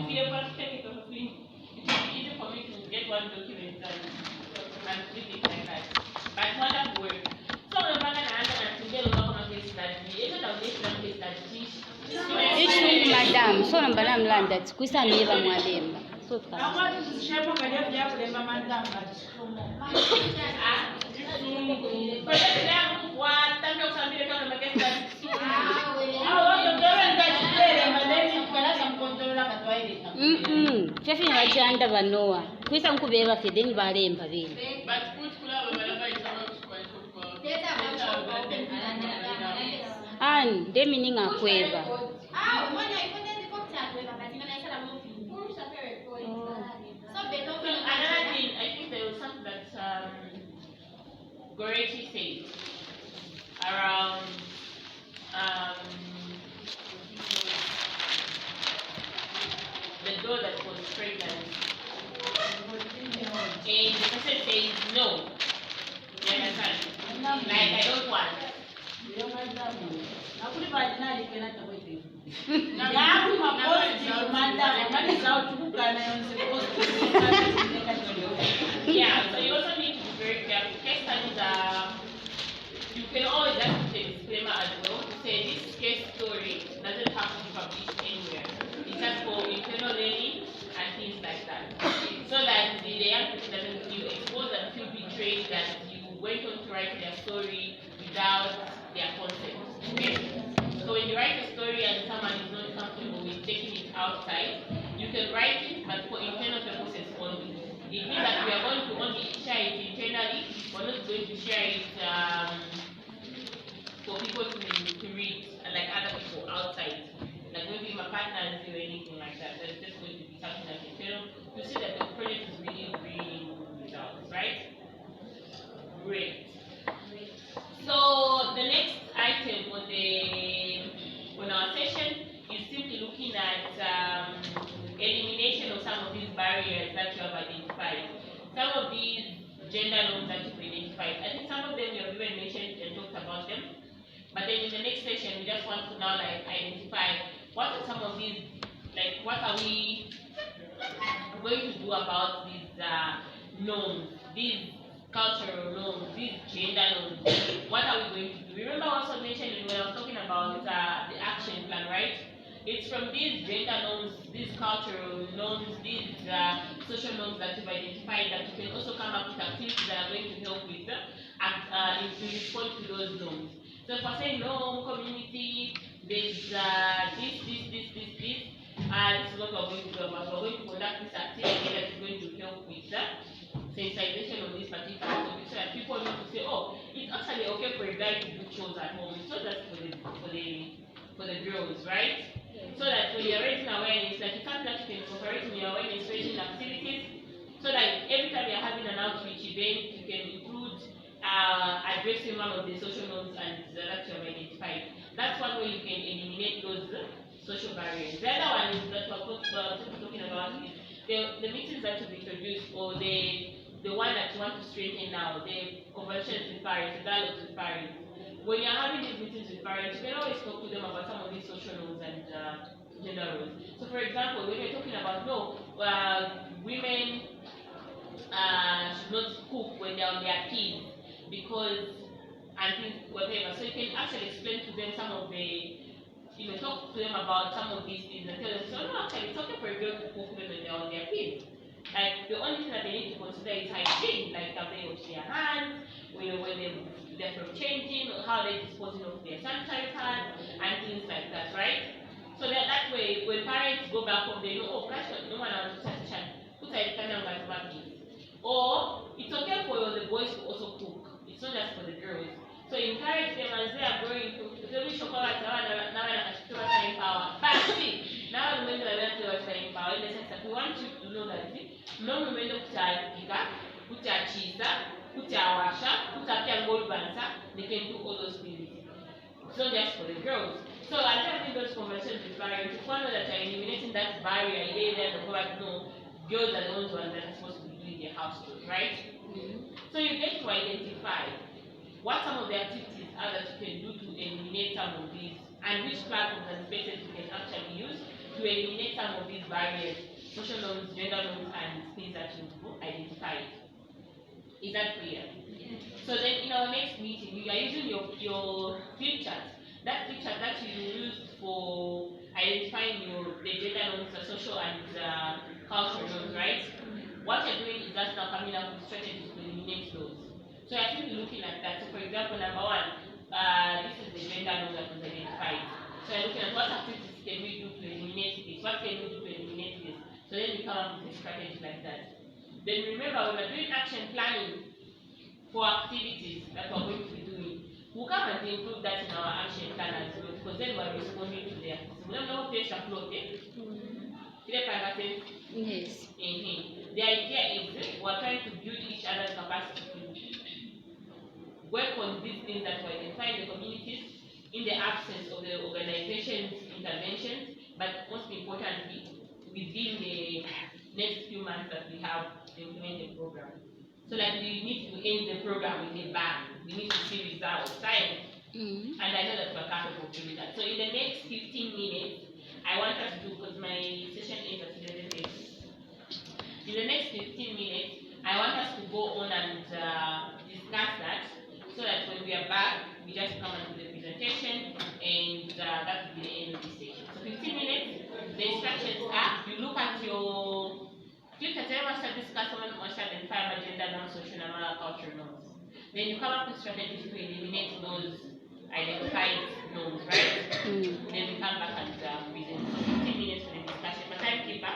be able to take it off of me, it will be easy for me to get one document and treat it like that. But wonderful work. So the back and answer and to get a lot of this that the agent of this language that teach. It's madam, so I'm gonna learn that Kusa never madam. So I want to share what I have the madam at school. Chefin wachanda vanoa. Kuisa nkubeva fedeni valemba vile. And they meaning a quiver. Another thing, I think there was something that Goretti said around the girl that was pregnant, and the person says no. You understand? Like I don't want. Yeah, so you also need to be very careful. Case studies are, you can always ask a disclaimer as well to say this case story doesn't have to be published anywhere. It's just for internal learning and things like that. So that the young person doesn't feel exposed and feel betrayed that you went on to write their story without their consent. Okay? So when you write a story and someone is not comfortable with taking it outside, you can write it but for internal purposes only. It means that we are going to only share it internally, we're not going to share it for people to read like other people outside. Like maybe my partners or anything like that. That's just going to be something that's internal. You see that the project is really good results, right? Great. So the next item on our session is simply looking at elimination of some of these barriers that you have identified. Some of these gender norms that you've identified. I think some of them you have even mentioned and talked about them. But then in the next session, we just want to now like identify what are some of these, like what are we going to do about these norms, these cultural norms, these gender norms. What are we going to do? Remember I also mentioned when I was talking about the action plan, right? It's from these gender norms, these cultural norms, these social norms that you've identified that you can also come up with activities that are going to help with to respond to those norms. So if I say no community, there's this, this is what we're going to do about. We're going to conduct this activity that is going to help with sensitization of this particular topic so that people know to say, oh, it's actually okay for a guy to do chores at home. It's not just for the girls, right? So that when you're raising awareness, like it's something that you can incorporate in your awareness raising activities, so that every time you're having an outreach event, you can include addressing one of the social norms and that you have identified. That's one way you can eliminate those social barriers. The other one is that we're talking about is the meetings that you've introduced, or the one that you want to strengthen now, the conversations with parents, the dialogues with parents. When you're having these meetings with parents, you can always talk to them about some of these social norms and gender roles. So for example, when you're talking about women should not cook when they're on their kids because and things whatever. So you can actually explain to them some of the talk to them about some of these things and tell them, so no, actually it's okay for a girl to cook when they're on their kids. Like the only thing that they need to consider is hygiene, like how they wash their hands, when they're from changing, or how they're disposing of their sanitary pads and things like that, right? So that way, when parents go back home, they know, oh, gosh, no one else put a or it's okay for the boys to also cook. It's not just for the girls. So encourage them as they are growing to chocolate time power. But see, now remember that time power in the sense that we want you to know that no remember cheese, they can do all those things. It's not just for the girls. So I think those conversations with parents, if one know that you're eliminating that barrier, there the like, no, girls are the ones that are supposed to be doing their house chores, right? So you get to identify what some of the activities are that you can do to eliminate some of these, and which platforms and spaces you can actually use to eliminate some of these barriers, social norms, gender norms, and things that you identified. Is that clear? So then in our next meeting, you are using your flip chart. That flip chart that you used for identifying the gender norms, the social and cultural norms, right? What you're doing is just now coming up with strategies to eliminate those. So I think you're looking at that. So for example, number one, this is the gender norm that was identified. So you're looking at what activities can we do to eliminate this? What can we do to eliminate this? So then you come up with a strategy like that. Then remember, when we're doing action planning for activities that we're going to be doing, we'll come and include that in our action plan as well, because then we're responding to their. We don't know who to float it. Yes. The idea is we're trying to build each other's capacity to work on these things that we're identifying in the communities in the absence of the organization's interventions, but most importantly, within the next few months that we have to implement the program. So like we need to end the program with a bang. We need to see results, science. And I know that we're capable of doing that. So in the next 15 minutes, I want us to, because my session ends at 11:30. In the next 15 minutes, I want us to go on and discuss that, so that when we are back, we just come and do the presentation, and that will be the end of this session. So 15 minutes, the instructions are, you look at your identify agenda, non-social and cultural norms. Then you come up with strategies to eliminate those identified norms, right? Then we come back and present. So 15 minutes for the discussion. My timekeeper.